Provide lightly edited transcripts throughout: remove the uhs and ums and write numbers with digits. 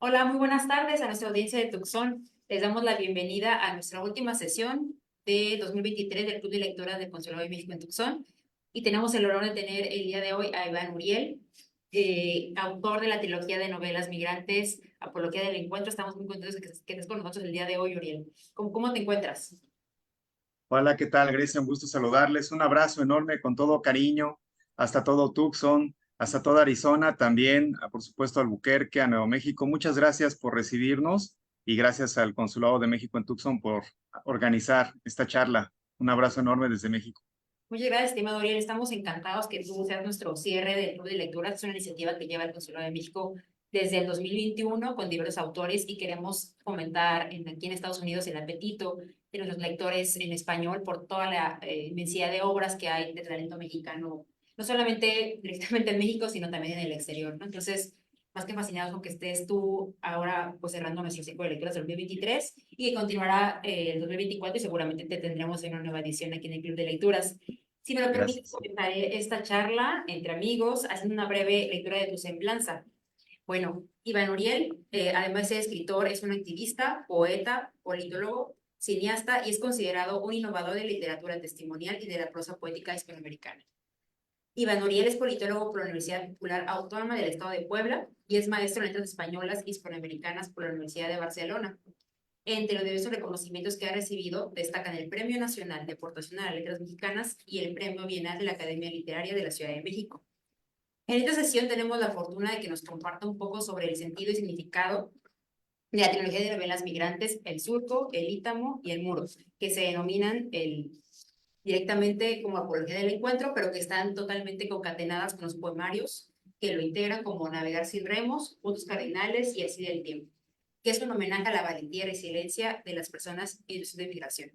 Hola, muy buenas tardes a nuestra audiencia de Tucson. Les damos la bienvenida a nuestra última sesión de 2023 del Club de Lectoras del Consulado de México en Tucson. Y tenemos el honor de tener el día de hoy a Iván Uriel, autor de la trilogía de novelas Migrantes, Apología del Encuentro. Estamos muy contentos de que estés con nosotros el día de hoy, Uriel. ¿Cómo te encuentras? Hola, ¿qué tal, Grecia? Un gusto saludarles. Un abrazo enorme con todo cariño hasta todo Tucson, hasta toda Arizona, también, por supuesto, Albuquerque, a Nuevo México. Muchas gracias por recibirnos y gracias al Consulado de México en Tucson por organizar esta charla. Un abrazo enorme desde México. Muchas gracias, estimado Uriel. Estamos encantados que tú seas nuestro cierre del Club de Lecturas. Es una iniciativa que lleva el Consulado de México desde el 2021 con diversos autores y queremos fomentar aquí en Estados Unidos el apetito de los lectores en español por toda la inmensidad de obras que hay de talento mexicano, no solamente directamente en México, sino también en el exterior, ¿no? Entonces, más que fascinados con que estés tú ahora pues cerrando nuestro ciclo de lecturas del 2023 y que continuará el 2024 y seguramente te tendremos en una nueva edición aquí en el Club de Lecturas. Si me lo permites, Gracias. comenzaré esta charla entre amigos haciendo una breve lectura de tu semblanza. Bueno, Iván Uriel, además de escritor, es un activista, poeta, politólogo, cineasta y es considerado un innovador de literatura testimonial y de la prosa poética hispanoamericana. Iván Uriel es politólogo por la Universidad Popular Autónoma del Estado de Puebla y es maestro en letras españolas y hispanoamericanas por la Universidad de Barcelona. Entre los diversos reconocimientos que ha recibido, destacan el Premio Nacional de Aportación a las Letras Mexicanas y el Premio Bienal de la Academia Literaria de la Ciudad de México. En esta sesión tenemos la fortuna de que nos comparta un poco sobre el sentido y significado de la trilogía de novelas Migrantes, El Surco, El Ítamo y El Muro, que se denominan directamente como Apología del Encuentro, pero que están totalmente concatenadas con los poemarios que lo integran como Navegar sin remos, Puntos Cardinales y Así del Tiempo, que es un homenaje a la valentía y resiliencia de las personas en situación de migración.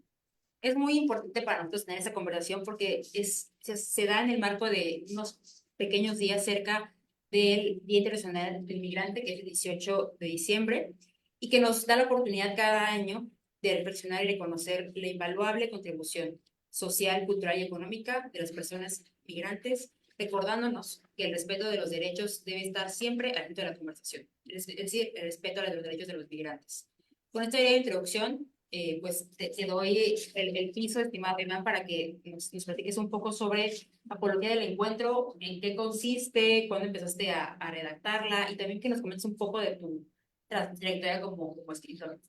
Es muy importante para nosotros tener esa conversación porque se da en el marco de unos pequeños días cerca del Día Internacional del Migrante, que es el 18 de diciembre, y que nos da la oportunidad cada año de reflexionar y reconocer la invaluable contribución social, cultural y económica de las personas migrantes, recordándonos que el respeto de los derechos debe estar siempre al centro de la conversación, es decir, el respeto a los derechos de los migrantes. Con esta idea de introducción, pues te doy el piso, estimado Hernán, para que nos platiques un poco sobre Apología del Encuentro, en qué consiste, cuándo empezaste a redactarla y también que nos comentes un poco de tu trayectoria como escritor.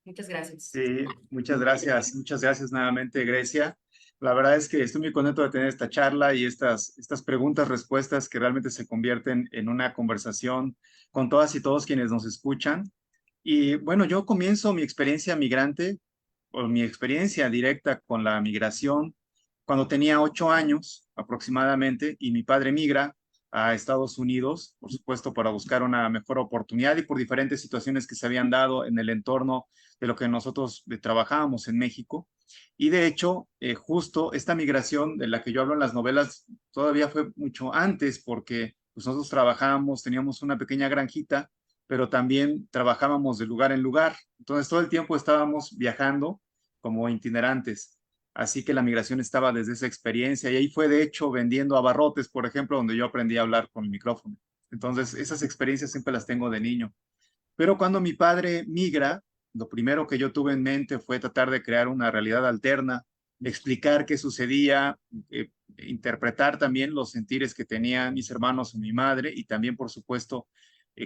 Muchas gracias. Sí, muchas gracias nuevamente, Grecia. La verdad es que estoy muy contento de tener esta charla y estas preguntas, respuestas que realmente se convierten en una conversación con todas y todos quienes nos escuchan. Y bueno, yo comienzo mi experiencia migrante o mi experiencia directa con la migración cuando tenía 8 años aproximadamente y mi padre migra a Estados Unidos, por supuesto, para buscar una mejor oportunidad y por diferentes situaciones que se habían dado en el entorno de lo que nosotros trabajábamos en México. Y de hecho, justo esta migración de la que yo hablo en las novelas todavía fue mucho antes porque pues, nosotros trabajábamos, teníamos una pequeña granjita, pero también trabajábamos de lugar en lugar. Entonces todo el tiempo estábamos viajando como itinerantes. Así que la migración estaba desde esa experiencia y ahí fue de hecho vendiendo abarrotes, por ejemplo, donde yo aprendí a hablar con el micrófono. Entonces esas experiencias siempre las tengo de niño. Pero cuando mi padre migra, lo primero que yo tuve en mente fue tratar de crear una realidad alterna, explicar qué sucedía, interpretar también los sentires que tenían mis hermanos o mi madre y también, por supuesto,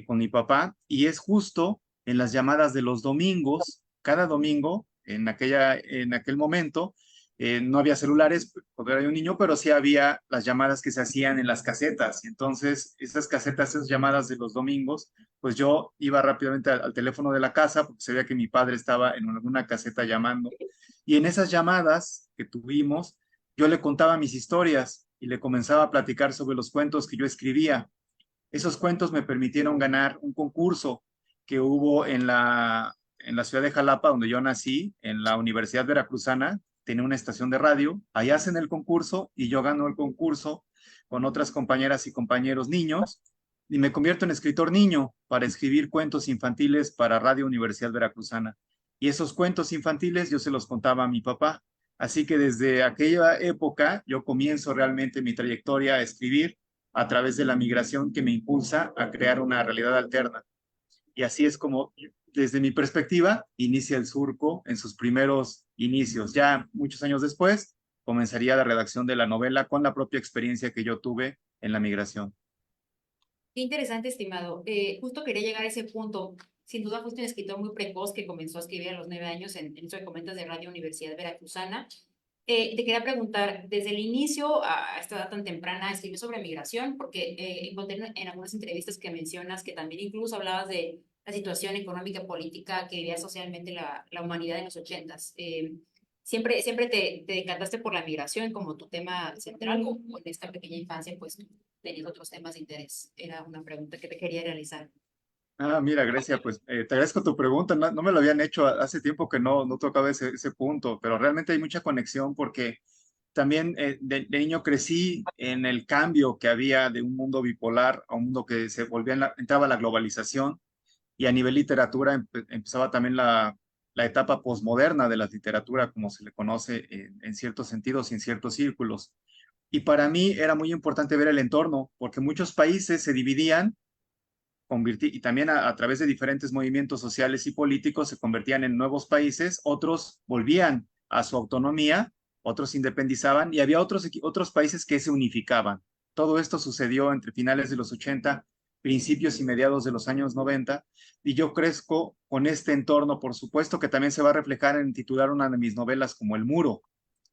con mi papá. Y es justo en las llamadas de los domingos, cada domingo, en aquel momento, no había celulares cuando era yo un niño, pero sí había las llamadas que se hacían en las casetas. Y entonces, esas casetas, esas llamadas de los domingos, pues yo iba rápidamente al teléfono de la casa porque sabía que mi padre estaba en alguna caseta llamando. Y en esas llamadas que tuvimos, yo le contaba mis historias y le comenzaba a platicar sobre los cuentos que yo escribía. Esos cuentos me permitieron ganar un concurso que hubo en la ciudad de Jalapa, donde yo nací, en la Universidad Veracruzana, tenía una estación de radio, ahí hacen el concurso y yo gano el concurso con otras compañeras y compañeros niños y me convierto en escritor niño para escribir cuentos infantiles para Radio Universidad Veracruzana. Y esos cuentos infantiles yo se los contaba a mi papá. Así que desde aquella época yo comienzo realmente mi trayectoria a escribir a través de la migración que me impulsa a crear una realidad alterna. Y así es como, desde mi perspectiva, inicia el surco en sus primeros inicios. Ya muchos años después, comenzaría la redacción de la novela con la propia experiencia que yo tuve en la migración. Qué interesante, estimado. Justo quería llegar a ese punto. Sin duda fuiste un escritor muy precoz que comenzó a escribir a los 9 años en eso que comentas de Radio Universidad Veracruzana. Te quería preguntar, desde el inicio a esta edad tan temprana, escribí sobre migración, porque encontré en algunas entrevistas que mencionas que también incluso hablabas de la situación económica y política que vivía socialmente la humanidad en los ochentas. ¿Siempre te decantaste por la migración como tu tema central o en esta pequeña infancia pues tenías otros temas de interés? Era una pregunta que te quería realizar. Ah, mira, Grecia, pues te agradezco tu pregunta. No, no me lo habían hecho hace tiempo que no tocaba ese punto, pero realmente hay mucha conexión porque también de niño crecí en el cambio que había de un mundo bipolar a un mundo que se volvía, entraba la globalización y a nivel literatura empezaba también la etapa posmoderna de la literatura, como se le conoce en ciertos sentidos y en ciertos círculos. Y para mí era muy importante ver el entorno, porque muchos países se dividían y también a través de diferentes movimientos sociales y políticos se convertían en nuevos países, otros volvían a su autonomía, otros se independizaban y había otros países que se unificaban. Todo esto sucedió entre finales de los 80, principios y mediados de los años 90, y yo crezco con este entorno, por supuesto que también se va a reflejar en titular una de mis novelas como El Muro,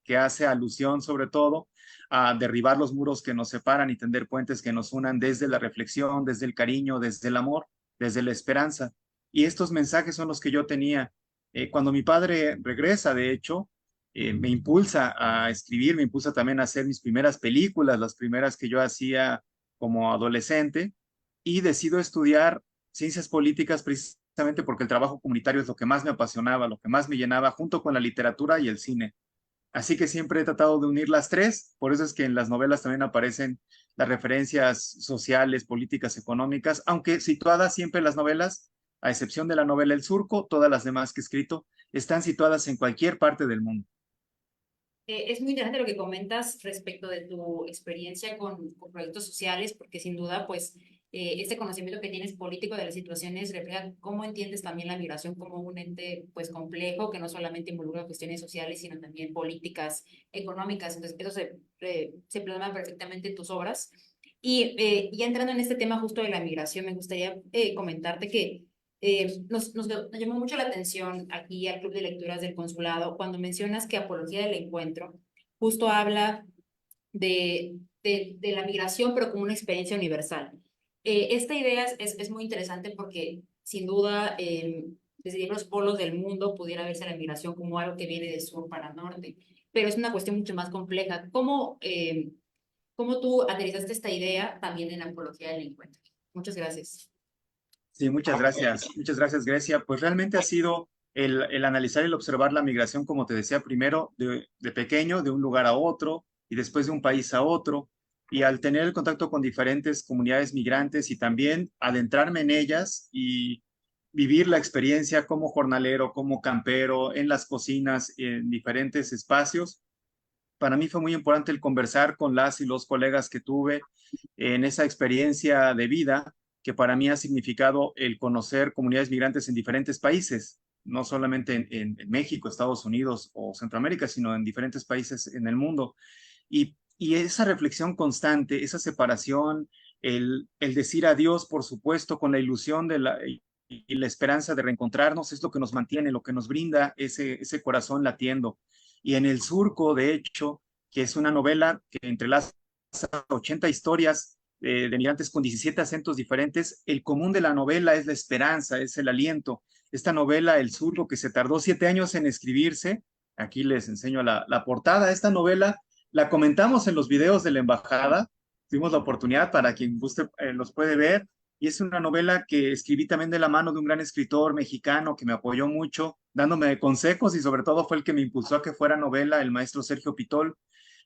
que hace alusión sobre todo a derribar los muros que nos separan y tender puentes que nos unan desde la reflexión, desde el cariño, desde el amor, desde la esperanza. Y estos mensajes son los que yo tenía. Cuando mi padre regresa, de hecho, me impulsa a escribir, me impulsa también a hacer mis primeras películas, las primeras que yo hacía como adolescente, y decido estudiar ciencias políticas precisamente porque el trabajo comunitario es lo que más me apasionaba, lo que más me llenaba, junto con la literatura y el cine. Así que siempre he tratado de unir las tres, por eso es que en las novelas también aparecen las referencias sociales, políticas, económicas, aunque situadas siempre las novelas, a excepción de la novela El Surco, todas las demás que he escrito están situadas en cualquier parte del mundo. Es muy interesante lo que comentas respecto de tu experiencia con proyectos sociales, porque sin duda, pues, este conocimiento que tienes político de las situaciones refleja cómo entiendes también la migración como un ente, pues, complejo, que no solamente involucra cuestiones sociales, sino también políticas, económicas. Entonces, eso se plasma perfectamente en tus obras. Y ya entrando en este tema justo de la migración, me gustaría comentarte que nos llamó mucho la atención aquí al Club de Lecturas del Consulado cuando mencionas que Apología del Encuentro justo habla de la migración, pero como una experiencia universal. Esta idea es muy interesante porque, sin duda, desde los polos del mundo pudiera verse la migración como algo que viene de sur para norte, pero es una cuestión mucho más compleja. ¿Cómo tú aterrizaste esta idea también en Apología del Encuentro? Muchas gracias. Sí, muchas gracias. Muchas gracias, Grecia. Pues realmente ha sido el analizar y el observar la migración, como te decía, primero de pequeño, de un lugar a otro y después de un país a otro. Y al tener el contacto con diferentes comunidades migrantes y también adentrarme en ellas y vivir la experiencia como jornalero, como campero, en las cocinas, en diferentes espacios, para mí fue muy importante el conversar con las y los colegas que tuve en esa experiencia de vida que para mí ha significado el conocer comunidades migrantes en diferentes países, no solamente en México, Estados Unidos o Centroamérica, sino en diferentes países en el mundo. Y esa reflexión constante, esa separación, el decir adiós, por supuesto, con la ilusión y la esperanza de reencontrarnos, es lo que nos mantiene, lo que nos brinda ese corazón latiendo. Y en El Surco, de hecho, que es una novela que entrelaza 80 historias de migrantes con 17 acentos diferentes, el común de la novela es la esperanza, es el aliento. Esta novela, El Surco, que se tardó 7 años en escribirse, aquí les enseño la portada. Esta novela la comentamos en los videos de la embajada, tuvimos la oportunidad para quien guste, los puede ver, y es una novela que escribí también de la mano de un gran escritor mexicano que me apoyó mucho, dándome consejos y sobre todo fue el que me impulsó a que fuera novela, el maestro Sergio Pitol,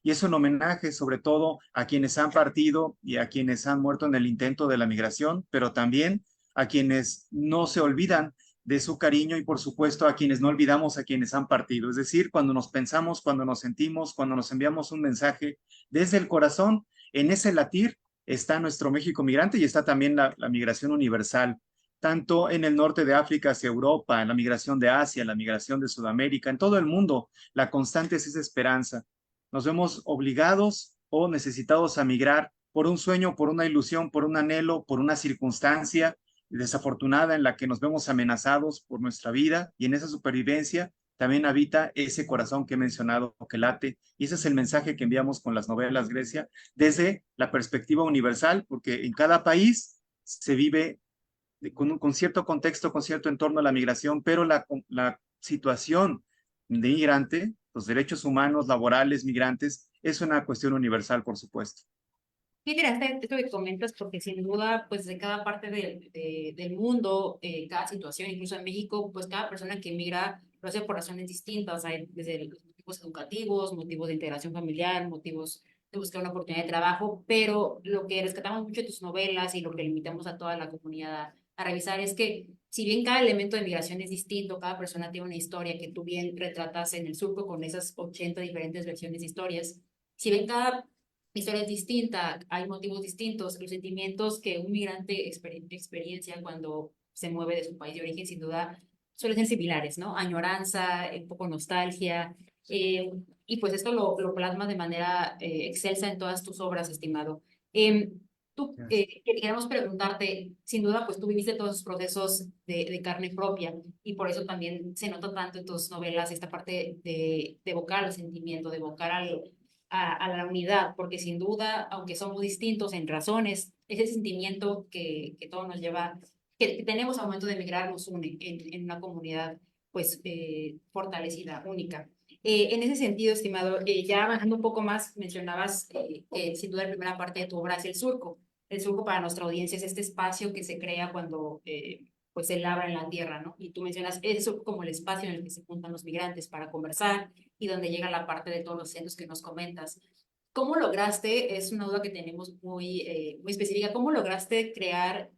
y es un homenaje sobre todo a quienes han partido y a quienes han muerto en el intento de la migración, pero también a quienes no se olvidan de su cariño y por supuesto a quienes no olvidamos a quienes han partido. Es decir, cuando nos pensamos, cuando nos sentimos, cuando nos enviamos un mensaje desde el corazón, en ese latir está nuestro México migrante y está también la migración universal. tanto en el norte de África hacia Europa, en la migración de Asia, la migración de Sudamérica, en todo el mundo, la constante es esa esperanza. Nos vemos obligados o necesitados a migrar por un sueño, por una ilusión, por un anhelo, por una circunstancia desafortunada en la que nos vemos amenazados por nuestra vida, y en esa supervivencia también habita ese corazón que he mencionado que late, y ese es el mensaje que enviamos con las novelas Grecia desde la perspectiva universal, porque en cada país se vive con cierto contexto, con cierto entorno a la migración, pero la situación de migrante, los derechos humanos, laborales, migrantes, es una cuestión universal, por supuesto. Qué interesante esto que comentas, porque sin duda, pues de cada parte del mundo, cada situación, incluso en México, pues cada persona que emigra lo hace por razones distintas, hay desde los motivos educativos, motivos de integración familiar, motivos de buscar una oportunidad de trabajo, pero lo que rescatamos mucho de tus novelas y lo que limitamos a toda la comunidad a revisar es que si bien cada elemento de migración es distinto, cada persona tiene una historia que tú bien retratas en el surco con esas 80 diferentes versiones de historias, si bien cada historia es distinta, hay motivos distintos, los sentimientos que un migrante experiencia cuando se mueve de su país de origen, sin duda, suelen ser similares, ¿no? Añoranza, un poco nostalgia, y pues esto lo plasma de manera excelsa en todas tus obras, estimado. Tú, queríamos preguntarte, sin duda, pues tú viviste todos esos procesos de carne propia y por eso también se nota tanto en tus novelas esta parte de evocar el sentimiento, de evocar a la unidad, porque sin duda, aunque somos distintos en razones, ese sentimiento que todo nos lleva, que tenemos al momento de emigrar nos une en una comunidad pues fortalecida, única. En ese sentido, estimado, ya bajando un poco más, mencionabas que sin duda la primera parte de tu obra es el surco. El surco para nuestra audiencia es este espacio que se crea cuando pues se labra en la tierra, ¿no? Y tú mencionas eso como el espacio en el que se juntan los migrantes para conversar y donde llega la parte de todos los centros que nos comentas. ¿Cómo lograste, es una duda que tenemos muy específica, cómo lograste crear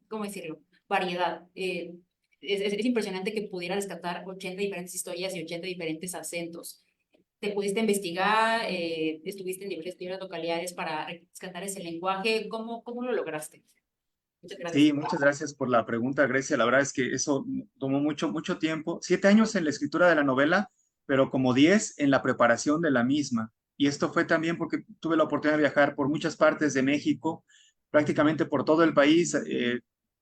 ¿cómo decirlo?, variedad? Es impresionante que pudiera rescatar 80 diferentes historias y 80 diferentes acentos. ¿Te pudiste investigar? ¿Estuviste en diversas tierras localidades para rescatar ese lenguaje? ¿Cómo lo lograste? Muchas gracias. Sí, muchas gracias por la pregunta, Grecia. La verdad es que eso tomó mucho tiempo. 7 años en la escritura de la novela, pero como 10 en la preparación de la misma. Y esto fue también porque tuve la oportunidad de viajar por muchas partes de México, prácticamente por todo el país,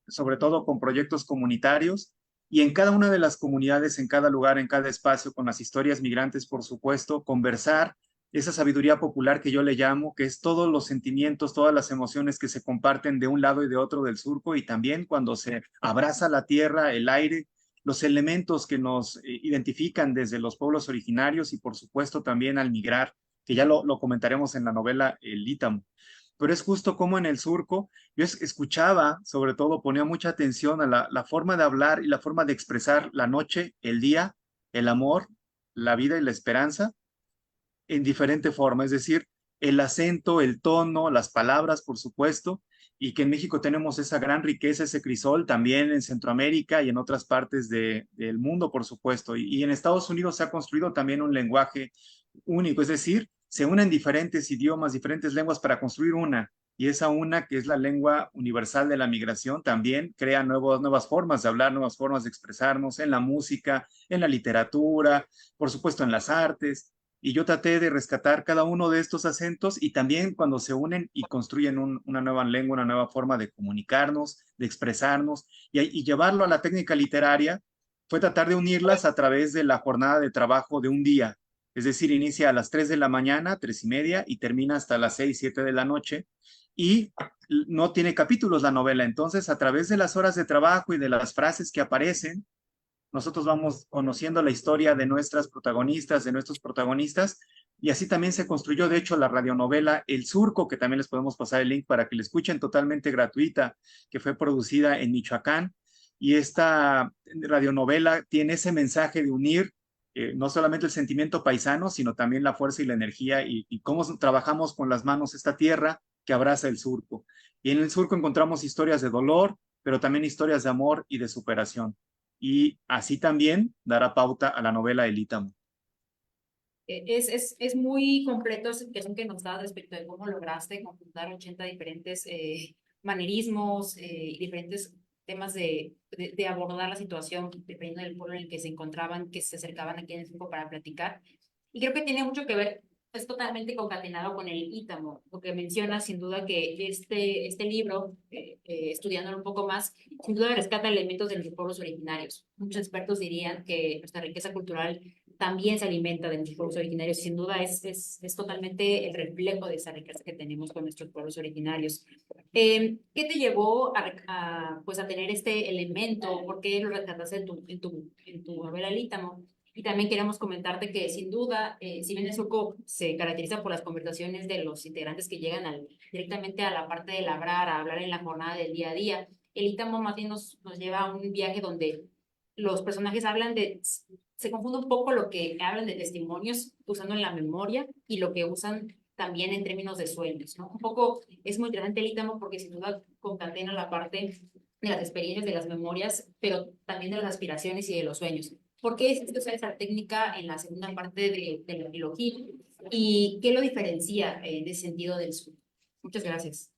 sobre todo con proyectos comunitarios. Y en cada una de las comunidades, en cada lugar, en cada espacio, con las historias migrantes, por supuesto, conversar esa sabiduría popular que yo le llamo, que es todos los sentimientos, todas las emociones que se comparten de un lado y de otro del surco, y también cuando se abraza la tierra, el aire, los elementos que nos identifican desde los pueblos originarios y por supuesto también al migrar, que ya lo comentaremos en la novela El Ítamo. Pero es justo como en el surco, yo escuchaba, sobre todo ponía mucha atención a la forma de hablar y la forma de expresar la noche, el día, el amor, la vida y la esperanza en diferente forma, es decir, el acento, el tono, las palabras, por supuesto, y que en México tenemos esa gran riqueza, ese crisol, también en Centroamérica y en otras partes del mundo, por supuesto. Y en Estados Unidos se ha construido también un lenguaje único, es decir, se unen diferentes idiomas, diferentes lenguas para construir una. Y esa una, que es la lengua universal de la migración, también crea nuevas formas de hablar, nuevas formas de expresarnos en la música, en la literatura, por supuesto en las artes, y yo traté de rescatar cada uno de estos acentos y también cuando se unen y construyen una nueva lengua, una nueva forma de comunicarnos, de expresarnos y llevarlo a la técnica literaria, fue tratar de unirlas a través de la jornada de trabajo de un día. Es decir, inicia a las 3 de la mañana, 3:30, y termina hasta las 6, 7 de la noche. Y no tiene capítulos la novela. Entonces, a través de las horas de trabajo y de las frases que aparecen, nosotros vamos conociendo la historia de nuestras protagonistas, de nuestros protagonistas, y así también se construyó, de hecho, la radionovela El Surco, que también les podemos pasar el link para que la escuchen totalmente gratuita, que fue producida en Michoacán, y esta radionovela tiene ese mensaje de unir no solamente el sentimiento paisano, sino también la fuerza y la energía y cómo trabajamos con las manos esta tierra que abraza el surco. Y en el surco encontramos historias de dolor, pero también historias de amor y de superación, y así también dará pauta a la novela El Ítamo. Es muy completo esa explicación que nos das respecto de cómo lograste conjuntar 80 diferentes manerismos y diferentes temas de abordar la situación, dependiendo del pueblo en el que se encontraban, que se acercaban aquí en el grupo para platicar. Y creo que tiene mucho que ver, es totalmente concatenado con el Ítamo, lo que menciona sin duda que este libro, estudiándolo un poco más, sin duda rescata elementos de los pueblos originarios. Muchos expertos dirían que nuestra riqueza cultural también se alimenta de nuestros pueblos originarios. Sin duda es totalmente el reflejo de esa riqueza que tenemos con nuestros pueblos originarios. ¿Qué te llevó pues a tener este elemento? ¿Por qué lo rescataste en tu novela El Ítamo? Y también queremos comentarte que sin duda, si bien el surco se caracteriza por las conversaciones de los integrantes que llegan directamente a la parte de labrar, a hablar en la jornada del día a día, el Ítamo más bien nos lleva a un viaje donde los personajes se confunde un poco lo que hablan de testimonios usando en la memoria y lo que usan también en términos de sueños, ¿no? Un poco es muy interesante el Ítamo porque sin duda concatena la parte de las experiencias, de las memorias, pero también de las aspiraciones y de los sueños. ¿Por qué es usar esa técnica en la segunda parte de la trilogía? ¿Y qué lo diferencia en ese sentido del sur? Muchas gracias.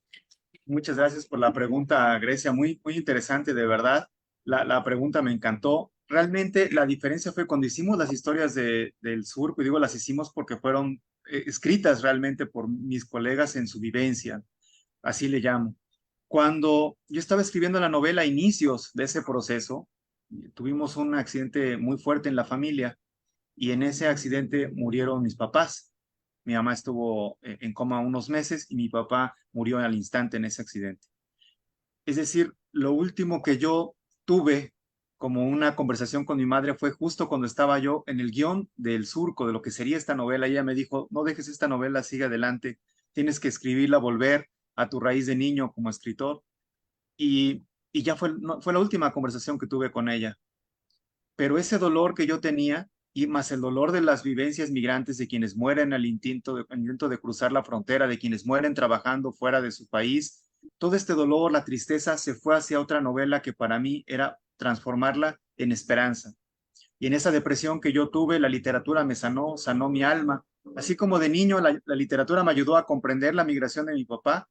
Muchas gracias por la pregunta, Grecia. Muy interesante, de verdad. La pregunta me encantó. Realmente la diferencia fue cuando hicimos las historias del sur, pues digo, las hicimos porque fueron escritas realmente por mis colegas en su vivencia, así le llamo. Cuando yo estaba escribiendo la novela a inicios de ese proceso, tuvimos un accidente muy fuerte en la familia y en ese accidente murieron mis papás. Mi mamá estuvo en coma unos meses y mi papá murió al instante en ese accidente. Es decir, lo último que yo tuve como una conversación con mi madre fue justo cuando estaba yo en el guión del surco, de lo que sería esta novela. Ella me dijo, no dejes esta novela, sigue adelante, tienes que escribirla, volver a tu raíz de niño como escritor. Y, y ya fue, no, fue la última conversación que tuve con ella. Pero ese dolor que yo tenía, y más el dolor de las vivencias migrantes de quienes mueren al intento de cruzar la frontera, de quienes mueren trabajando fuera de su país, todo este dolor, la tristeza, se fue hacia otra novela que para mí era transformarla en esperanza. Y en esa depresión que yo tuve, la literatura me sanó, sanó mi alma. Así como de niño la literatura me ayudó a comprender la migración de mi papá,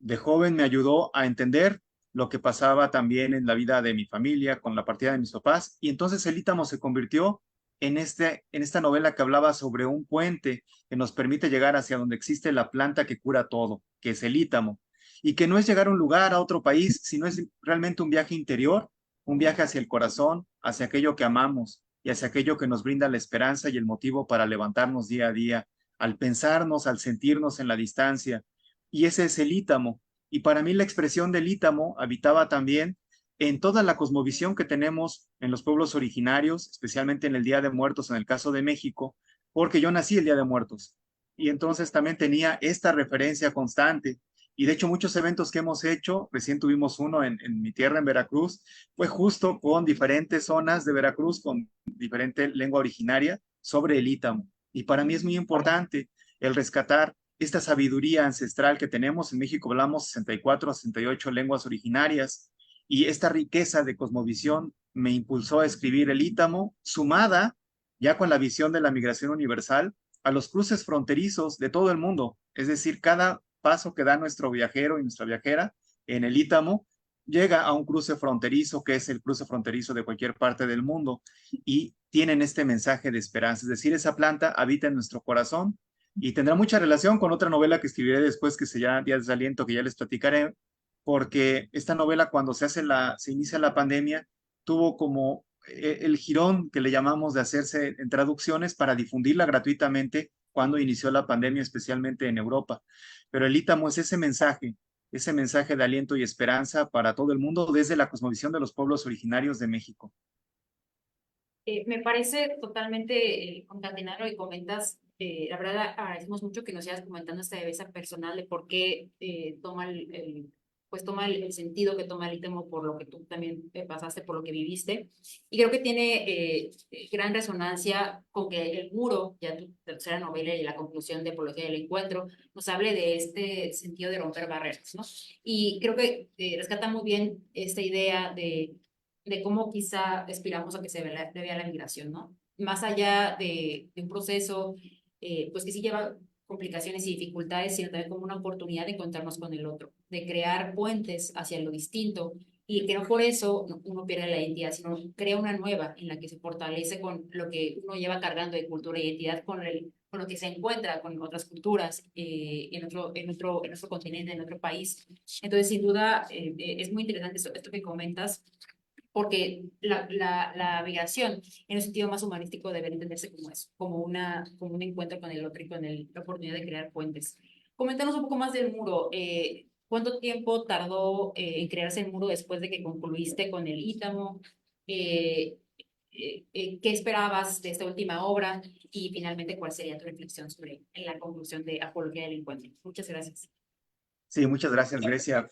de joven me ayudó a entender lo que pasaba también en la vida de mi familia con la partida de mis papás. Y entonces el Ítamo se convirtió en esta novela que hablaba sobre un puente que nos permite llegar hacia donde existe la planta que cura todo, que es el Ítamo. Y que no es llegar a un lugar, a otro país, sino es realmente un viaje interior, un viaje hacia el corazón, hacia aquello que amamos y hacia aquello que nos brinda la esperanza y el motivo para levantarnos día a día, al pensarnos, al sentirnos en la distancia, y ese es el Ítamo. Y para mí la expresión del Ítamo habitaba también en toda la cosmovisión que tenemos en los pueblos originarios, especialmente en el Día de Muertos, en el caso de México, porque yo nací el Día de Muertos. Y entonces también tenía esta referencia constante. Y de hecho muchos eventos que hemos hecho, recién tuvimos uno en mi tierra, en Veracruz, fue justo con diferentes zonas de Veracruz, con diferente lengua originaria, sobre el Ítamo. Y para mí es muy importante el rescatar esta sabiduría ancestral que tenemos. En México hablamos 64 a 68 lenguas originarias y esta riqueza de cosmovisión me impulsó a escribir el Ítamo, sumada ya con la visión de la migración universal a los cruces fronterizos de todo el mundo. Es decir, cada paso que da nuestro viajero y nuestra viajera en el Ítamo llega a un cruce fronterizo que es el cruce fronterizo de cualquier parte del mundo y tienen este mensaje de esperanza. Es decir, esa planta habita en nuestro corazón y tendrá mucha relación con otra novela que escribiré después que se llama Días de Aliento, que ya les platicaré, porque esta novela cuando se inicia la pandemia tuvo como el jirón que le llamamos de hacerse en traducciones para difundirla gratuitamente cuando inició la pandemia, especialmente en Europa. Pero el Ítamo es ese mensaje de aliento y esperanza para todo el mundo desde la cosmovisión de los pueblos originarios de México. Me parece totalmente concatenar lo que comentas. La verdad, agradecemos mucho que nos sigas comentando esta viveza personal de por qué pues toma el sentido que toma el ítem por lo que tú también pasaste, por lo que viviste. Y creo que tiene gran resonancia con que el muro, ya tu tercera novela y la conclusión de Apología del Encuentro, nos hable de este sentido de romper barreras, ¿no? Y creo que rescata muy bien esta idea de cómo quizá aspiramos a que se vea la migración, ¿no? Más allá de un proceso, pues que sí lleva complicaciones y dificultades, sino también como una oportunidad de encontrarnos con el otro, de crear puentes hacia lo distinto y que no por eso uno pierde la identidad, sino crea una nueva en la que se fortalece con lo que uno lleva cargando de cultura e identidad, con lo que se encuentra con otras culturas en otro continente, en otro país. Entonces, sin duda, es muy interesante esto que comentas, porque la migración, en un sentido más humanístico, debe entenderse como eso, como un encuentro con el otro y con la oportunidad de crear puentes. Coméntanos un poco más del muro. ¿Cuánto tiempo tardó en crearse el muro después de que concluiste con el Ítamo? Eh, ¿Qué esperabas de esta última obra? Y finalmente, ¿cuál sería tu reflexión sobre la conclusión de Apología del Encuentro? Muchas gracias. Sí, muchas gracias, Grecia.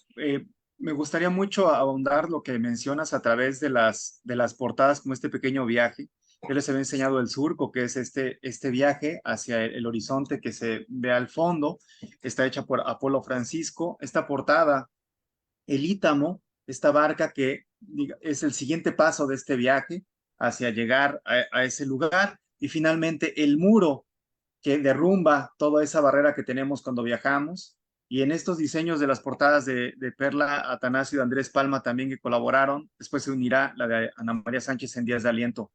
Me gustaría mucho ahondar lo que mencionas a través de las portadas, como este pequeño viaje. Yo les había enseñado el surco, que es este viaje hacia el horizonte que se ve al fondo. Está hecha por Apolo Francisco. Esta portada, el Ítamo, esta barca que es el siguiente paso de este viaje hacia llegar a ese lugar. Y finalmente el muro que derrumba toda esa barrera que tenemos cuando viajamos. Y en estos diseños de las portadas de Perla Atanasio y de Andrés Palma también que colaboraron, después se unirá la de Ana María Sánchez en Días de Aliento.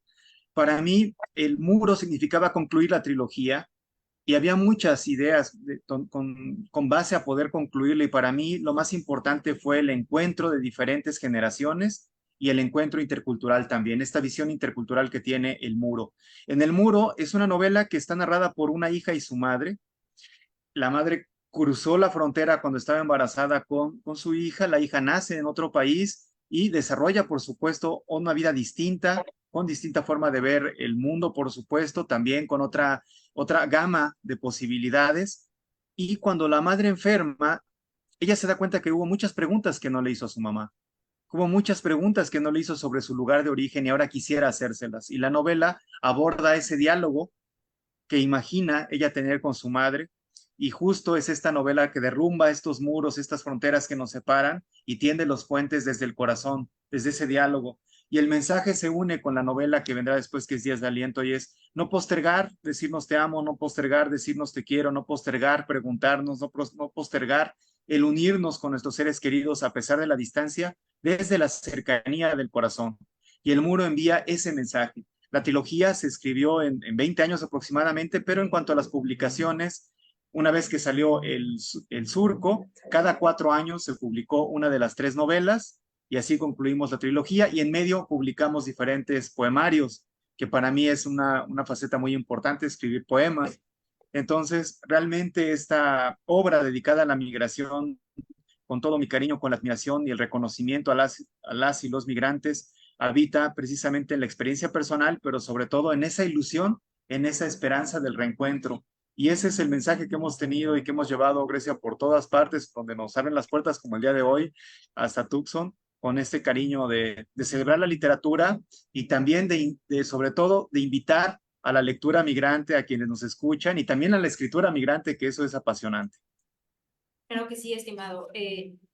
Para mí, el muro significaba concluir la trilogía y había muchas ideas con base a poder concluirla y para mí lo más importante fue el encuentro de diferentes generaciones y el encuentro intercultural también, esta visión intercultural que tiene El Muro. En El Muro es una novela que está narrada por una hija y su madre. La madre cruzó la frontera cuando estaba embarazada con su hija, la hija nace en otro país y desarrolla, por supuesto, una vida distinta, con distinta forma de ver el mundo, por supuesto, también con otra gama de posibilidades. Y cuando la madre enferma, ella se da cuenta que hubo muchas preguntas que no le hizo a su mamá. Hubo muchas preguntas que no le hizo sobre su lugar de origen y ahora quisiera hacérselas. Y la novela aborda ese diálogo que imagina ella tener con su madre. Y justo es esta novela que derrumba estos muros, estas fronteras que nos separan y tiende los puentes desde el corazón, desde ese diálogo. Y el mensaje se une con la novela que vendrá después, que es Días de Aliento, y es no postergar, decirnos te amo, no postergar, decirnos te quiero, no postergar, preguntarnos, no postergar el unirnos con nuestros seres queridos a pesar de la distancia, desde la cercanía del corazón. Y el muro envía ese mensaje. La trilogía se escribió en 20 años aproximadamente, pero en cuanto a las publicaciones, una vez que salió el Surco, cada 4 años se publicó una de las 3 novelas y así concluimos la trilogía y en medio publicamos diferentes poemarios, que para mí es una faceta muy importante, escribir poemas. Entonces, realmente esta obra dedicada a la migración, con todo mi cariño, con la admiración y el reconocimiento a las y los migrantes, habita precisamente en la experiencia personal, pero sobre todo en esa ilusión, en esa esperanza del reencuentro. Y ese es el mensaje que hemos tenido y que hemos llevado, Grecia, por todas partes, donde nos abren las puertas, como el día de hoy, hasta Tucson, con este cariño de celebrar la literatura y también sobre todo, de invitar a la lectura migrante, a quienes nos escuchan, y también a la escritura migrante, que eso es apasionante. Claro que sí, estimado.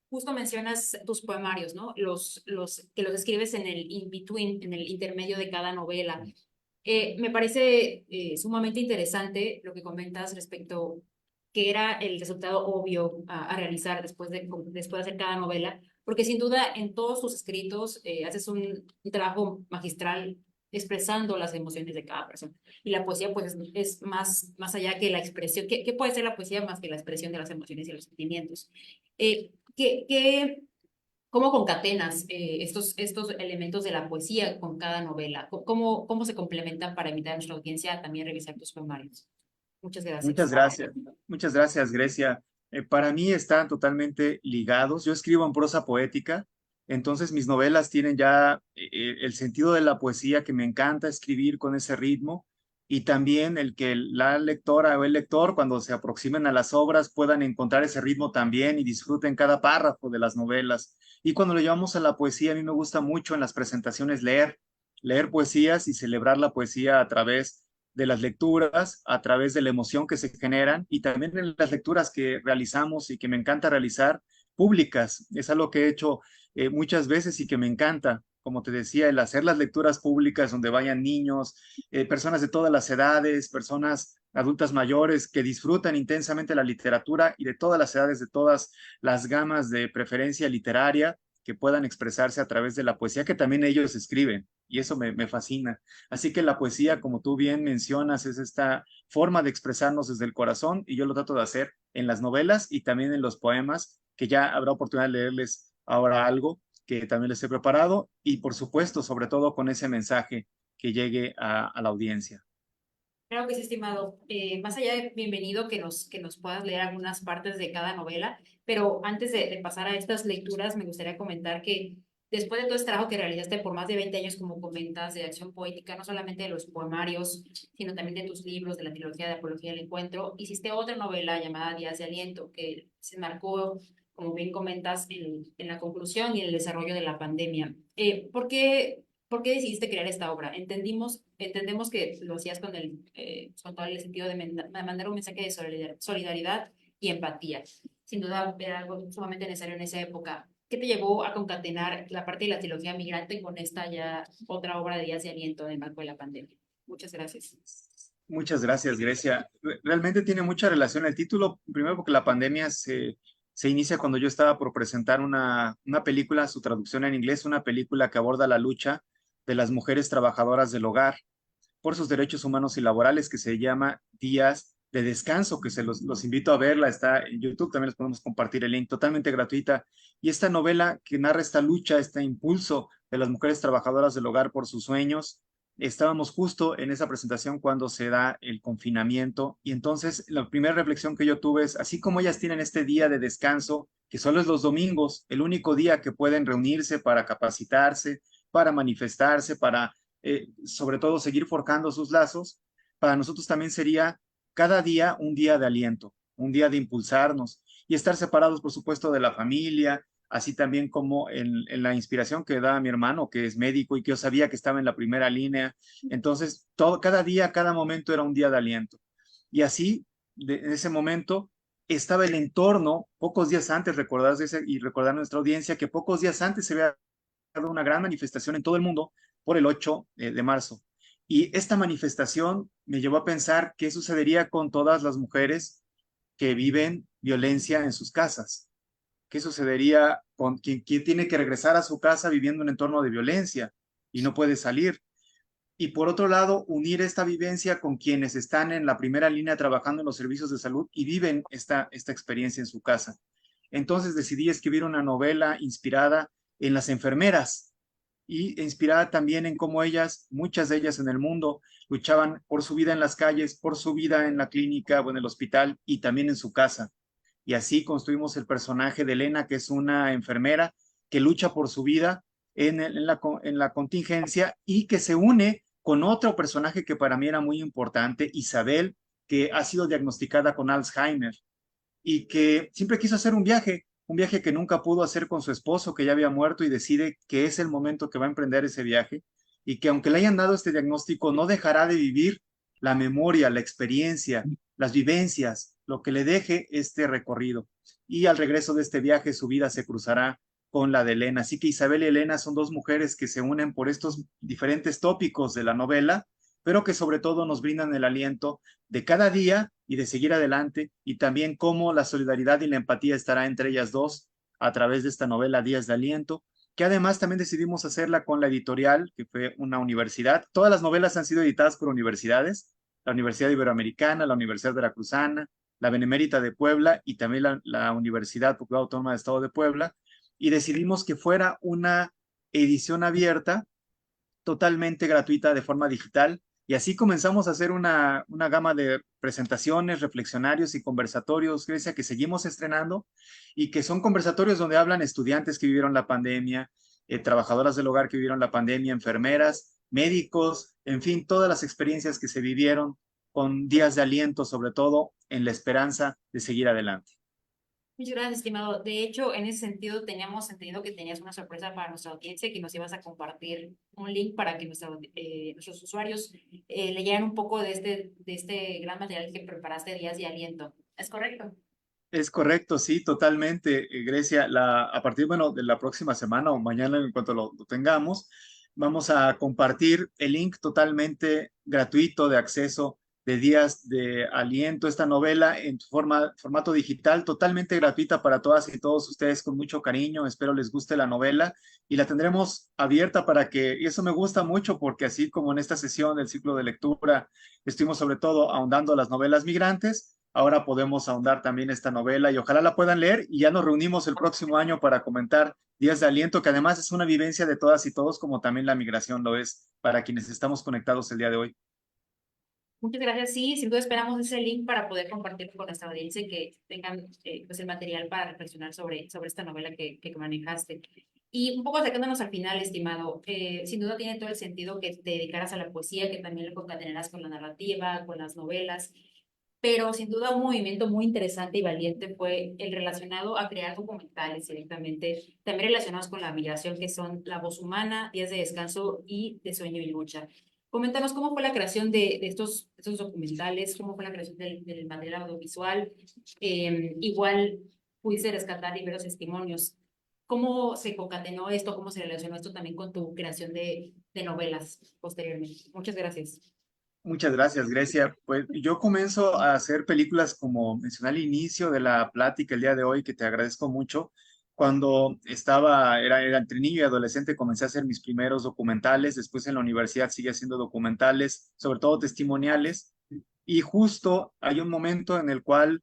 Justo mencionas tus poemarios, ¿no? Que los escribes en el in-between, en el intermedio de cada novela. Me parece sumamente interesante lo que comentas respecto que era el resultado obvio a realizar después de hacer cada novela, porque sin duda en todos tus escritos haces un trabajo magistral expresando las emociones de cada persona. Y la poesía pues es más allá que la expresión. ¿Qué puede ser la poesía más que la expresión de las emociones y los sentimientos? Eh, ¿qué, qué, ¿Cómo concatenas estos elementos de la poesía con cada novela? ¿Cómo se complementan para invitar a nuestra audiencia a también revisar tus poemarios? Muchas Muchas gracias. gracias, muchas gracias, Grecia. Para mí están totalmente ligados. Yo escribo en prosa poética, entonces mis novelas tienen ya el sentido de la poesía que me encanta escribir con ese ritmo y también el que la lectora o el lector cuando se aproximen a las obras puedan encontrar ese ritmo también y disfruten cada párrafo de las novelas. Y cuando lo llevamos a la poesía, a mí me gusta mucho en las presentaciones leer poesías y celebrar la poesía a través de las lecturas, a través de la emoción que se generan y también en las lecturas que realizamos y que me encanta realizar públicas. Es algo que he hecho muchas veces y que me encanta. Como te decía, el hacer las lecturas públicas donde vayan niños, personas de todas las edades, personas adultas mayores que disfrutan intensamente la literatura y de todas las edades, de todas las gamas de preferencia literaria, que puedan expresarse a través de la poesía que también ellos escriben, y eso me fascina. Así que la poesía, como tú bien mencionas, es esta forma de expresarnos desde el corazón, y yo lo trato de hacer en las novelas y también en los poemas, que ya habrá oportunidad de leerles ahora algo que también les he preparado, y por supuesto, sobre todo con ese mensaje que llegue a la audiencia. Claro que sí, estimado. Más allá de bienvenido que nos puedas leer algunas partes de cada novela, pero antes de pasar a estas lecturas, me gustaría comentar que después de todo este trabajo que realizaste por más de 20 años, como comentas, de acción poética, no solamente de los poemarios, sino también de tus libros, de la trilogía de Apología del Encuentro, hiciste otra novela llamada Días de Aliento, que se marcó, como bien comentas, en la conclusión y el desarrollo de la pandemia. ¿Por qué decidiste crear esta obra? Entendemos que lo hacías con todo el sentido de mandar un mensaje de solidaridad y empatía. Sin duda era algo sumamente necesario en esa época. ¿Qué te llevó a concatenar la parte de la trilogía migrante con esta ya otra obra de Días de Aliento en el marco de la pandemia? Muchas gracias. Muchas gracias, Grecia. Realmente tiene mucha relación el título, primero porque la pandemia se inicia cuando yo estaba por presentar una película, su traducción en inglés, una película que aborda la lucha de las mujeres trabajadoras del hogar por sus derechos humanos y laborales, que se llama Días de Descanso, que los invito a verla, está en YouTube, también les podemos compartir el link, totalmente gratuita. Y esta novela que narra esta lucha, este impulso de las mujeres trabajadoras del hogar por sus sueños, estábamos justo en esa presentación cuando se da el confinamiento, y entonces la primera reflexión que yo tuve es, así como ellas tienen este día de descanso, que solo es los domingos, el único día que pueden reunirse para capacitarse, para manifestarse, para sobre todo seguir forjando sus lazos, para nosotros también sería cada día un día de aliento, un día de impulsarnos y estar separados, por supuesto, de la familia, así también como en la inspiración que da mi hermano, que es médico y que yo sabía que estaba en la primera línea. Entonces, cada día, cada momento era un día de aliento. Y así, en ese momento, estaba el entorno, pocos días antes, y recordar a nuestra audiencia que pocos días antes se había dado una gran manifestación en todo el mundo por el 8 de marzo. Y esta manifestación me llevó a pensar qué sucedería con todas las mujeres que viven violencia en sus casas. ¿Qué sucedería con quien tiene que regresar a su casa viviendo un entorno de violencia y no puede salir? Y por otro lado, unir esta vivencia con quienes están en la primera línea trabajando en los servicios de salud y viven esta experiencia en su casa. Entonces decidí escribir una novela inspirada en las enfermeras y inspirada también en cómo ellas, muchas de ellas en el mundo, luchaban por su vida en las calles, por su vida en la clínica o en el hospital y también en su casa. Y así construimos el personaje de Elena, que es una enfermera que lucha por su vida en la contingencia y que se une con otro personaje que para mí era muy importante, Isabel, que ha sido diagnosticada con Alzheimer y que siempre quiso hacer un viaje que nunca pudo hacer con su esposo, que ya había muerto, y decide que es el momento que va a emprender ese viaje y que aunque le hayan dado este diagnóstico, no dejará de vivir la memoria, la experiencia, las vivencias, lo que le deje este recorrido. Y al regreso de este viaje, su vida se cruzará con la de Elena. Así que Isabel y Elena son dos mujeres que se unen por estos diferentes tópicos de la novela, pero que sobre todo nos brindan el aliento de cada día y de seguir adelante, y también cómo la solidaridad y la empatía estará entre ellas dos a través de esta novela Días de Aliento, que además también decidimos hacerla con la editorial, que fue una universidad. Todas las novelas han sido editadas por universidades, la Universidad Iberoamericana, la Universidad Veracruzana, la Benemérita de Puebla y también la Universidad Popular Autónoma del Estado de Puebla, y decidimos que fuera una edición abierta, totalmente gratuita de forma digital. Y así comenzamos a hacer una gama de presentaciones, reflexionarios y conversatorios, Grecia, que seguimos estrenando y que son conversatorios donde hablan estudiantes que vivieron la pandemia, trabajadoras del hogar que vivieron la pandemia, enfermeras, médicos, en fin, todas las experiencias que se vivieron con días de aliento, sobre todo en la esperanza de seguir adelante. Muchas gracias, estimado. De hecho, en ese sentido, teníamos entendido que tenías una sorpresa para nuestra audiencia y que nos ibas a compartir un link para que nuestros usuarios leyeran un poco de este gran material que preparaste de Días de Aliento. ¿Es correcto? Es correcto, sí, totalmente, Grecia. A partir, bueno, de la próxima semana o mañana, en cuanto lo tengamos, vamos a compartir el link totalmente gratuito de acceso de Días de Aliento, esta novela en formato digital, totalmente gratuita para todas y todos ustedes, con mucho cariño. Espero les guste la novela y la tendremos abierta para que, y eso me gusta mucho porque así como en esta sesión del ciclo de lectura estuvimos sobre todo ahondando las novelas migrantes, ahora podemos ahondar también esta novela y ojalá la puedan leer y ya nos reunimos el próximo año para comentar Días de Aliento, que además es una vivencia de todas y todos, como también la migración lo es para quienes estamos conectados el día de hoy. Muchas gracias. Sí, sin duda esperamos ese link para poder compartirlo con nuestra audiencia y que tengan pues el material para reflexionar sobre esta novela que manejaste. Y un poco acercándonos al final, estimado, sin duda tiene todo el sentido que te dedicaras a la poesía, que también lo concatenarás con la narrativa, con las novelas, pero sin duda un movimiento muy interesante y valiente fue el relacionado a crear documentales directamente, también relacionados con la migración, que son La Voz Humana, Días de Descanso y De Sueño y Lucha. Coméntanos cómo fue la creación de estos documentales, cómo fue la creación del material audiovisual. Igual pudiste rescatar diversos testimonios. ¿Cómo se concatenó esto? ¿Cómo se relacionó esto también con tu creación de novelas posteriormente? Muchas gracias. Muchas gracias, Grecia. Pues yo comienzo a hacer películas como mencioné al inicio de la plática el día de hoy, que te agradezco mucho. Cuando era entre niño y adolescente, comencé a hacer mis primeros documentales. Después en la universidad sigue haciendo documentales, sobre todo testimoniales. Y justo hay un momento en el cual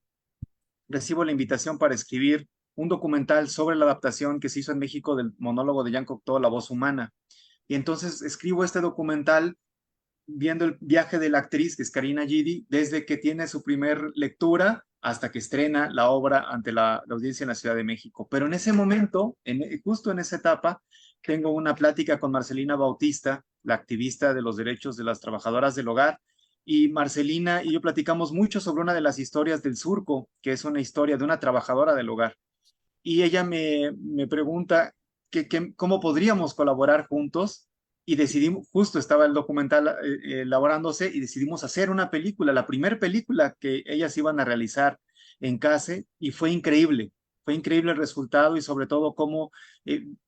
recibo la invitación para escribir un documental sobre la adaptación que se hizo en México del monólogo de Jean Cocteau, La Voz Humana. Y entonces escribo este documental viendo el viaje de la actriz, que es Karina Gidi, desde que tiene su primer lectura hasta que estrena la obra ante la audiencia en la Ciudad de México. Pero en ese momento, justo en esa etapa, tengo una plática con Marcelina Bautista, la activista de los derechos de las trabajadoras del hogar, y Marcelina y yo platicamos mucho sobre una de las historias del Surco, que es una historia de una trabajadora del hogar. Y ella me pregunta cómo podríamos colaborar juntos y decidimos, justo estaba el documental elaborándose y decidimos hacer una película, la primera película que ellas iban a realizar en CASE y fue increíble el resultado y sobre todo cómo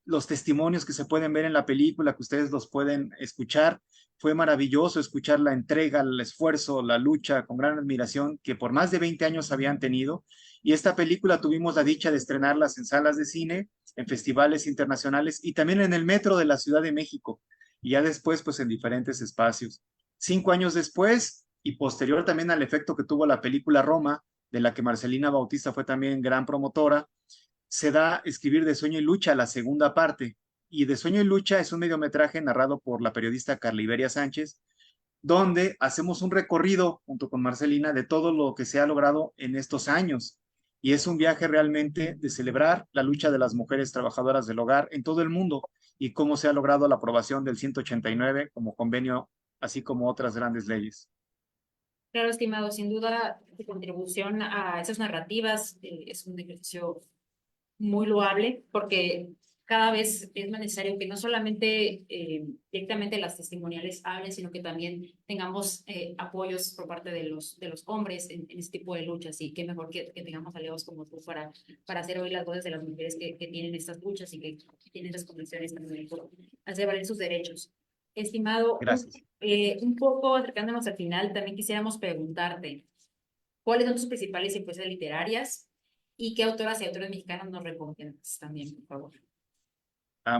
los testimonios que se pueden ver en la película, que ustedes los pueden escuchar, fue maravilloso escuchar la entrega, el esfuerzo, la lucha con gran admiración que por más de 20 años habían tenido. Y esta película tuvimos la dicha de estrenarlas en salas de cine, en festivales internacionales y también en el metro de la Ciudad de México. Y ya después, pues en diferentes espacios. 5 años después, y posterior también al efecto que tuvo la película Roma, de la que Marcelina Bautista fue también gran promotora, se da Escribir de Sueño y Lucha, la segunda parte. Y De Sueño y Lucha es un mediometraje narrado por la periodista Carla Sánchez, donde hacemos un recorrido junto con Marcelina de todo lo que se ha logrado en estos años. Y es un viaje realmente de celebrar la lucha de las mujeres trabajadoras del hogar en todo el mundo y cómo se ha logrado la aprobación del 189 como convenio, así como otras grandes leyes. Claro, estimado, sin duda tu contribución a esas narrativas es un ejercicio muy loable porque cada vez es más necesario que no solamente directamente las testimoniales hablen, sino que también tengamos apoyos por parte de los hombres en este tipo de luchas y qué mejor que tengamos aliados como tú para hacer oír las voces de las mujeres que tienen estas luchas y que tienen estas condiciones también por hacer valer sus derechos. Estimado, Gracias. un poco acercándonos al final, también quisiéramos preguntarte, ¿cuáles son tus principales influencias literarias y qué autoras y autores mexicanos nos recomiendas también, por favor?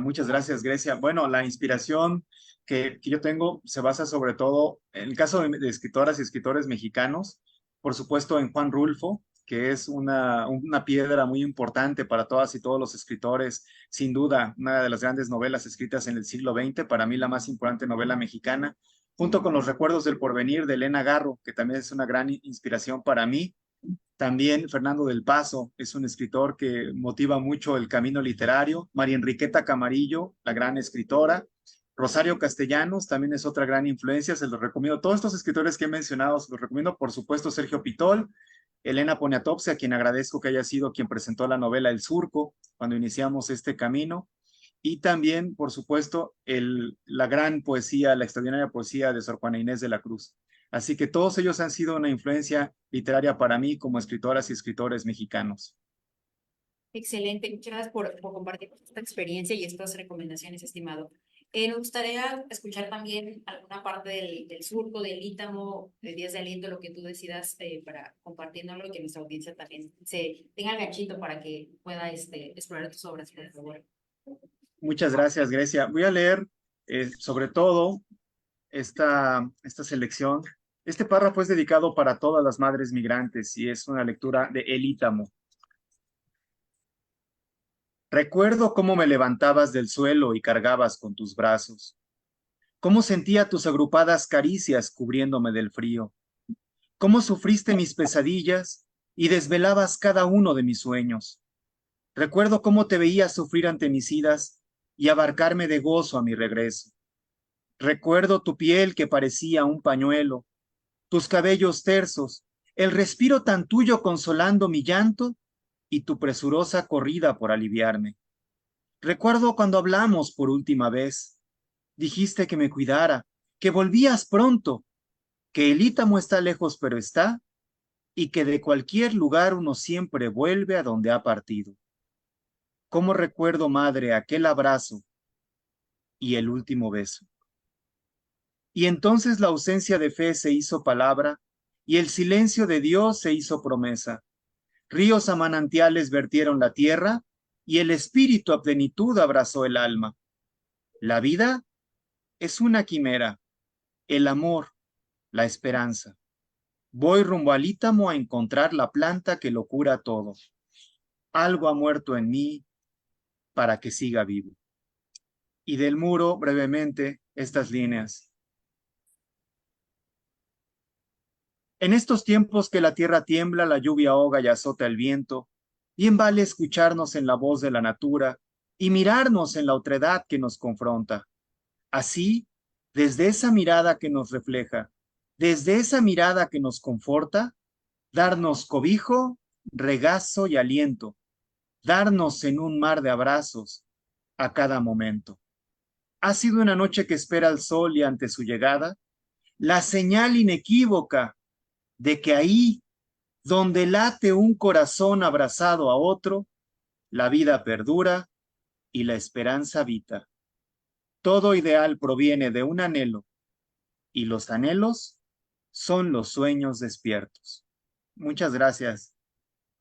Muchas gracias, Grecia. Bueno, la inspiración que yo tengo se basa sobre todo, en el caso de escritoras y escritores mexicanos, por supuesto en Juan Rulfo, que es una piedra muy importante para todas y todos los escritores, sin duda, una de las grandes novelas escritas en el siglo XX, para mí la más importante novela mexicana, junto con Los Recuerdos del Porvenir de Elena Garro, que también es una gran inspiración para mí. También Fernando del Paso es un escritor que motiva mucho el camino literario. María Enriqueta Camarillo, la gran escritora. Rosario Castellanos también es otra gran influencia, se los recomiendo. Todos estos escritores que he mencionado, se los recomiendo. Por supuesto, Sergio Pitol, Elena Poniatowska, a quien agradezco que haya sido quien presentó la novela El Surco cuando iniciamos este camino. Y también, por supuesto, la gran poesía, la extraordinaria poesía de Sor Juana Inés de la Cruz. Así que todos ellos han sido una influencia literaria para mí como escritoras y escritores mexicanos. Excelente, muchas gracias por compartir esta experiencia y estas recomendaciones, estimado. Nos gustaría escuchar también alguna parte del surco, del Ítamo, de Días de Aliento, lo que tú decidas para compartiéndolo y que nuestra audiencia también se tenga el ganchito para que pueda explorar tus obras, por favor. Muchas gracias, Grecia. Voy a leer sobre todo esta selección. Este párrafo es dedicado para todas las madres migrantes y es una lectura de El Ítamo. Recuerdo cómo me levantabas del suelo y cargabas con tus brazos, cómo sentía tus agrupadas caricias cubriéndome del frío, cómo sufriste mis pesadillas y desvelabas cada uno de mis sueños. Recuerdo cómo te veía sufrir ante mis idas y abarcarme de gozo a mi regreso. Recuerdo tu piel que parecía un pañuelo, tus cabellos tersos, el respiro tan tuyo consolando mi llanto y tu presurosa corrida por aliviarme. Recuerdo cuando hablamos por última vez. Dijiste que me cuidara, que volvías pronto, que el Ítamo está lejos pero está, y que de cualquier lugar uno siempre vuelve a donde ha partido. ¿Cómo recuerdo, madre, aquel abrazo y el último beso? Y entonces la ausencia de fe se hizo palabra, y el silencio de Dios se hizo promesa. Ríos a manantiales vertieron la tierra, y el espíritu a plenitud abrazó el alma. La vida es una quimera, el amor, la esperanza. Voy rumbo al Ítamo a encontrar la planta que lo cura todo. Algo ha muerto en mí para que siga vivo. Y del muro, brevemente, estas líneas. En estos tiempos que la tierra tiembla, la lluvia ahoga y azota el viento, bien vale escucharnos en la voz de la natura y mirarnos en la otredad que nos confronta. Así, desde esa mirada que nos refleja, desde esa mirada que nos conforta, darnos cobijo, regazo y aliento, darnos en un mar de abrazos a cada momento. Ha sido una noche que espera al sol y ante su llegada, la señal inequívoca de que ahí, donde late un corazón abrazado a otro, la vida perdura y la esperanza habita. Todo ideal proviene de un anhelo y los anhelos son los sueños despiertos. Muchas gracias.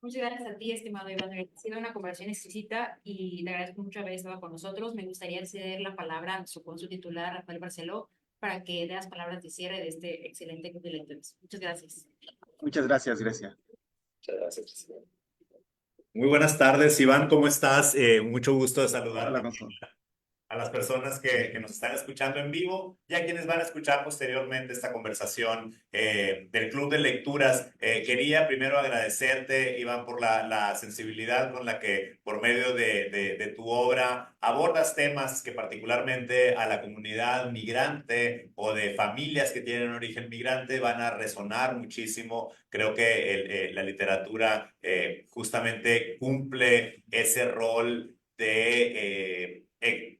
Muchas gracias a ti, estimado Iván. Ha sido una conversación exquisita y le agradezco mucho haber estado con nosotros. Me gustaría ceder la palabra a su cónsul titular, Rafael Barceló, para que dé las palabras de cierre de este excelente club de lectores. Muchas gracias. Muchas gracias, Grecia. Muchas gracias, presidente. Muy buenas tardes, Iván, ¿cómo estás? Mucho gusto de saludarte. Hola, Gonzalo. A las personas que nos están escuchando en vivo y a quienes van a escuchar posteriormente esta conversación del Club de Lecturas. Quería primero agradecerte, Iván, por la sensibilidad con la que por medio de tu obra abordas temas que particularmente a la comunidad migrante o de familias que tienen origen migrante van a resonar muchísimo. Creo que la literatura justamente cumple ese rol de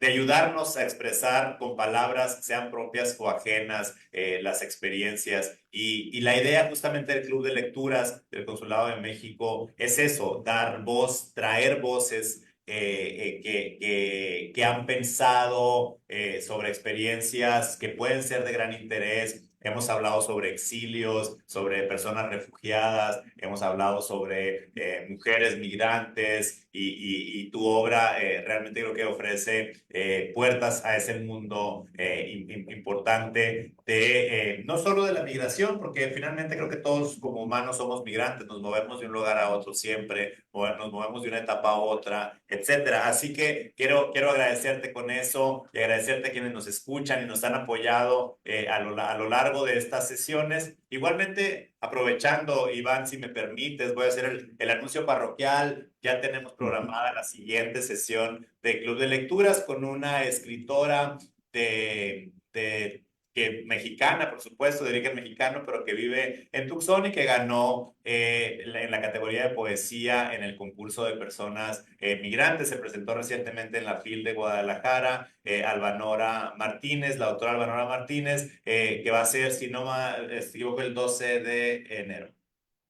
ayudarnos a expresar con palabras, sean propias o ajenas, las experiencias. Y la idea justamente del Club de Lecturas del Consulado de México es eso, dar voz, traer voces que han pensado sobre experiencias que pueden ser de gran interés. Hemos hablado sobre exilios, sobre personas refugiadas, hemos hablado sobre mujeres migrantes y tu obra realmente creo que ofrece puertas a ese mundo importante de no solo de la migración, porque finalmente creo que todos como humanos somos migrantes, nos movemos de un lugar a otro siempre, nos movemos de una etapa a otra, etcétera. Así que quiero agradecerte con eso y agradecerte a quienes nos escuchan y nos han apoyado a lo largo de estas sesiones. Igualmente, aprovechando, Iván, si me permites, voy a hacer el anuncio parroquial. Ya tenemos programada la siguiente sesión de Club de Lecturas con una escritora mexicana, por supuesto, de origen mexicano, pero que vive en Tucson y que ganó en la categoría de poesía en el concurso de personas migrantes. Se presentó recientemente en la FIL de Guadalajara, Albanora Martínez, la autora Albanora Martínez, que va a ser, si no me equivoco, el 12 de enero.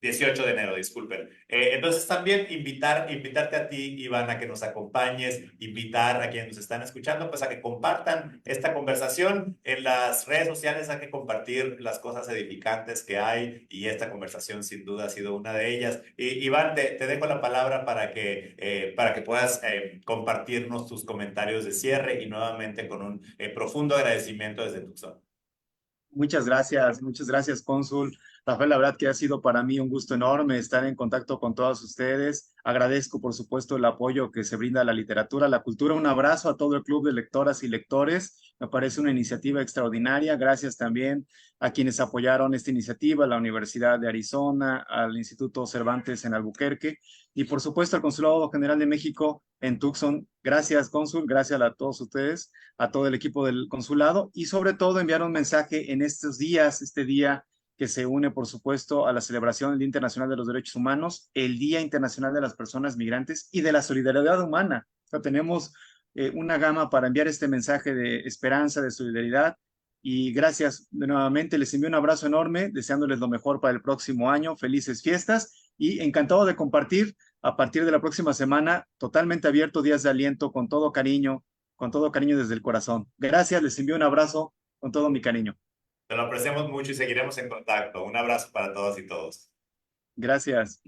18 de enero, disculpen. Entonces también invitarte a ti, Iván, a que nos acompañes, invitar a quienes nos están escuchando, pues a que compartan esta conversación en las redes sociales, a que compartir las cosas edificantes que hay y esta conversación sin duda ha sido una de ellas. Iván, te dejo la palabra para que puedas compartirnos tus comentarios de cierre y nuevamente con un profundo agradecimiento desde Tucson. Muchas gracias, cónsul. Rafael, la verdad que ha sido para mí un gusto enorme estar en contacto con todos ustedes. Agradezco, por supuesto, el apoyo que se brinda a la literatura, a la cultura. Un abrazo a todo el club de lectoras y lectores. Me parece una iniciativa extraordinaria. Gracias también a quienes apoyaron esta iniciativa, a la Universidad de Arizona, al Instituto Cervantes en Albuquerque y, por supuesto, al Consulado General de México en Tucson. Gracias, cónsul. Gracias a todos ustedes, a todo el equipo del consulado y sobre todo enviar un mensaje en estos días, este día que se une, por supuesto, a la celebración del Día Internacional de los Derechos Humanos, el Día Internacional de las Personas Migrantes y de la Solidaridad Humana. O sea, tenemos una gama para enviar este mensaje de esperanza, de solidaridad y gracias de nuevamente. Les envío un abrazo enorme, deseándoles lo mejor para el próximo año. Felices fiestas y encantado de compartir a partir de la próxima semana, totalmente abierto, días de aliento, con todo cariño desde el corazón. Gracias, les envío un abrazo con todo mi cariño. Te lo apreciamos mucho y seguiremos en contacto. Un abrazo para todas y todos. Gracias.